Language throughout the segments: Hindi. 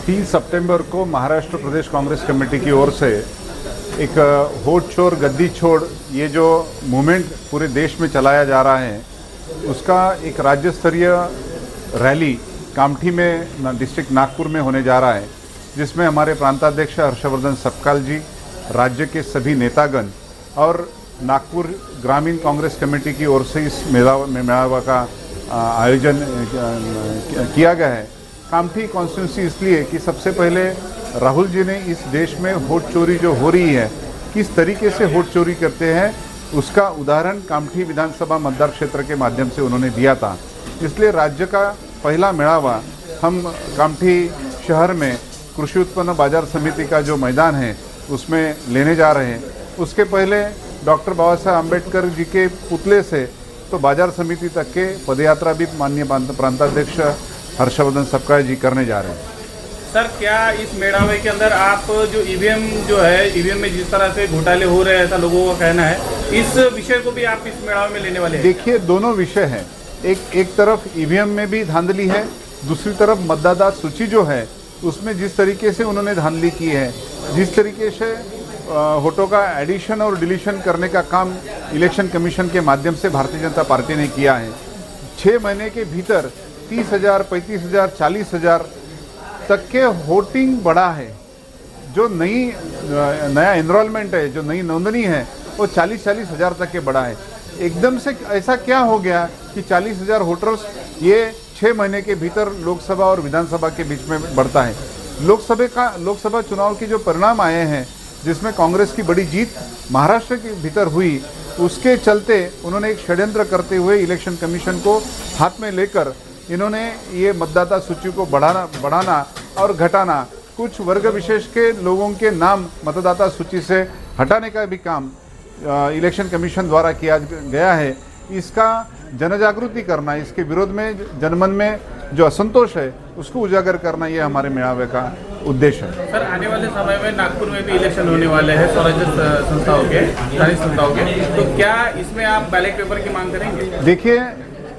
तीस सितंबर को महाराष्ट्र प्रदेश कांग्रेस कमेटी की ओर से एक होड़ छोड़ गद्दी छोड़ ये जो मूवमेंट पूरे देश में चलाया जा रहा है, उसका एक राज्य स्तरीय रैली कामठी में डिस्ट्रिक्ट नागपुर में होने जा रहा है, जिसमें हमारे प्रांताध्यक्ष हर्षवर्धन सपकाल जी, राज्य के सभी नेतागण और नागपुर ग्रामीण कांग्रेस कमेटी की ओर से इस मेळावा का आयोजन किया गया है। कामठी कॉन्स्टिट्यूंसी इसलिए कि सबसे पहले राहुल जी ने इस देश में वोट चोरी जो हो रही है, किस तरीके से वोट चोरी करते हैं, उसका उदाहरण कामठी विधानसभा मतदार क्षेत्र के माध्यम से उन्होंने दिया था। इसलिए राज्य का पहला मेळावा हम कामठी शहर में कृषि उत्पन्न बाजार समिति का जो मैदान है उसमें लेने जा रहे हैं। उसके पहले डॉक्टर बाबा साहेब आम्बेडकर जी के पुतले से तो बाजार समिति तक के पदयात्रा भी माननीय प्रांताध्यक्ष हर्षवर्धन सपकाल जी करने जा रहे हैं। सर, क्या इस मेळावे के अंदर आप जो ईवीएम जो है, ईवीएम में जिस तरह से घोटाले हो रहे हैं ऐसा लोगों का कहना है, इस विषय को भी आप इस मेळावे में लेने वाले हैं? देखिए, दोनों विषय हैं। एक तरफ ईवीएम में भी धांधली है, दूसरी तरफ मतदाता सूची जो है उसमें जिस तरीके से उन्होंने धांधली की है, जिस तरीके से वोटों का एडिशन और डिलीशन करने का काम इलेक्शन कमीशन के माध्यम से भारतीय जनता पार्टी ने किया है। 6 महीने के भीतर 30,000, 35,000, 40,000 तक के वोटिंग बढ़ा है। जो नया एनरोलमेंट है, जो नई नोंदनी है, वो 40-40 हज़ार तक के बढ़ा है। एकदम से ऐसा क्या हो गया कि 40,000 वोटर्स ये 6 महीने के भीतर लोकसभा और विधानसभा के बीच में बढ़ता है। लोकसभा चुनाव के जो परिणाम आए हैं, जिसमें कांग्रेस की बड़ी जीत महाराष्ट्र के भीतर हुई, उसके चलते उन्होंने एक षड्यंत्र करते हुए इलेक्शन कमीशन को हाथ में लेकर इन्होंने ये मतदाता सूची को बढ़ाना और घटाना, कुछ वर्ग विशेष के लोगों के नाम मतदाता सूची से हटाने का भी काम इलेक्शन कमीशन द्वारा किया गया है। इसका जनजागृति करना, इसके विरोध में जनमन में जो असंतोष है उसको उजागर करना, ये हमारे मेळावे का उद्देश्य है। सर, आने वाले समय में नागपुर में भी इलेक्शन होने वाले हैं स्वराज्य संस्थाओं के, स्थानीय संस्थाओं के, तो क्या इसमें आप बैलेट पेपर की मांग करेंगे? देखिए,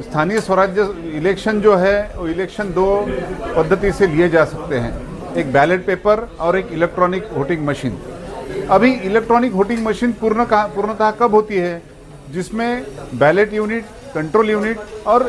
स्थानीय स्वराज्य इलेक्शन जो है वो इलेक्शन 2 पद्धति से लिए जा सकते हैं, एक बैलेट पेपर और एक इलेक्ट्रॉनिक वोटिंग मशीन। अभी इलेक्ट्रॉनिक वोटिंग मशीन पूर्णतः कब होती है? जिसमें बैलेट यूनिट, कंट्रोल यूनिट और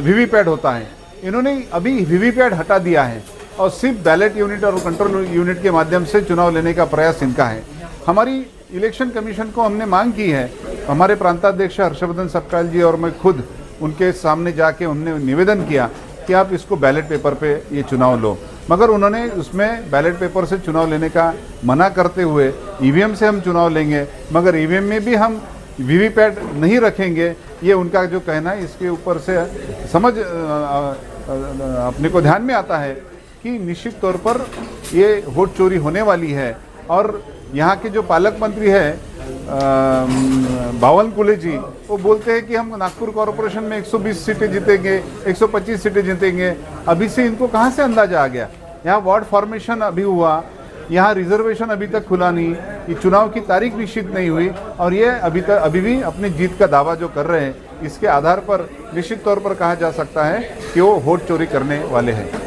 वीवीपैट होता है। इन्होंने अभी वीवीपैट हटा दिया है और सिर्फ बैलेट यूनिट और कंट्रोल यूनिट के माध्यम से चुनाव लेने का प्रयास इनका है। हमारी इलेक्शन कमीशन को हमने मांग की है, हमारे प्रांताध्यक्ष हर्षवर्धन सपकाल जी और मैं खुद उनके सामने जाके हमने निवेदन किया कि आप इसको बैलेट पेपर पे ये चुनाव लो, मगर उन्होंने उसमें बैलेट पेपर से चुनाव लेने का मना करते हुए ईवीएम से हम चुनाव लेंगे, मगर ईवीएम में भी हम वीवीपैट नहीं रखेंगे, ये उनका जो कहना है। इसके ऊपर से अपने को ध्यान में आता है कि निश्चित तौर पर ये वोट चोरी होने वाली है। और यहाँ के जो पालक मंत्री है बावनकुले जी, वो बोलते हैं कि हम नागपुर कॉरपोरेशन में 120 सीटें जीतेंगे, 125 सीटें जीतेंगे। अभी से इनको कहाँ से अंदाजा आ गया? यहाँ वार्ड फॉर्मेशन अभी हुआ, यहाँ रिजर्वेशन अभी तक खुला नहीं, ये चुनाव की तारीख निश्चित नहीं हुई और ये अभी भी अपनी जीत का दावा जो कर रहे हैं, इसके आधार पर निश्चित तौर पर कहा जा सकता है कि वो वोट चोरी करने वाले हैं।